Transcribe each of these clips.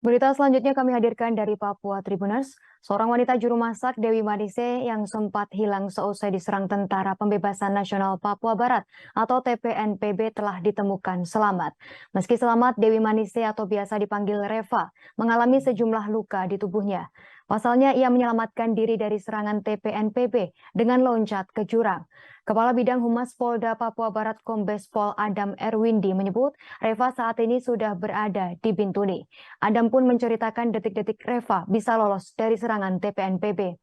Berita selanjutnya kami hadirkan dari Papua Tribuners. Seorang wanita juru masak Dewi Manise yang sempat hilang seusai diserang Tentara Pembebasan Nasional Papua Barat atau TPNPB telah ditemukan selamat. Meski selamat, Dewi Manise atau biasa dipanggil Reva mengalami sejumlah luka di tubuhnya. Pasalnya ia menyelamatkan diri dari serangan TPNPB dengan loncat ke jurang. Kepala Bidang Humas Polda Papua Barat Kombes Pol Adam Erwindi menyebut Reva saat ini sudah berada di Bintuni. Adam pun menceritakan detik-detik Reva bisa lolos dari serangan TPNPB.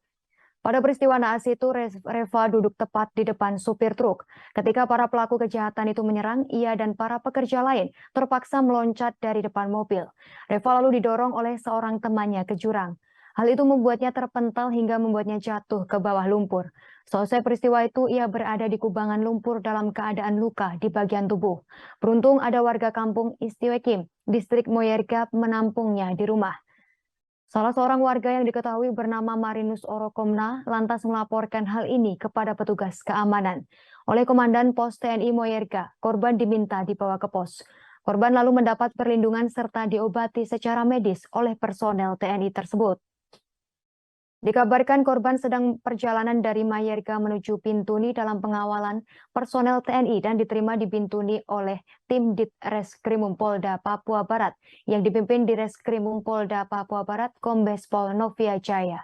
Pada peristiwa naas itu, Reva duduk tepat di depan supir truk. Ketika para pelaku kejahatan itu menyerang, ia dan para pekerja lain terpaksa meloncat dari depan mobil. Reva lalu didorong oleh seorang temannya ke jurang. Hal itu membuatnya terpental hingga membuatnya jatuh ke bawah lumpur. Selesai peristiwa itu, ia berada di kubangan lumpur dalam keadaan luka di bagian tubuh. Beruntung ada warga kampung Istiwekim, distrik Moyerga menampungnya di rumah. Salah seorang warga yang diketahui bernama Marinus Orokomna lantas melaporkan hal ini kepada petugas keamanan. Oleh Komandan Pos TNI Moyerga, korban diminta dibawa ke pos. Korban lalu mendapat perlindungan serta diobati secara medis oleh personel TNI tersebut. Dikabarkan korban sedang perjalanan dari Mayerga menuju Bintuni dalam pengawalan personel TNI dan diterima di Bintuni oleh tim Ditreskrimum Polda Papua Barat yang dipimpin Ditreskrimum Polda Papua Barat Kombes Pol Novia Jaya.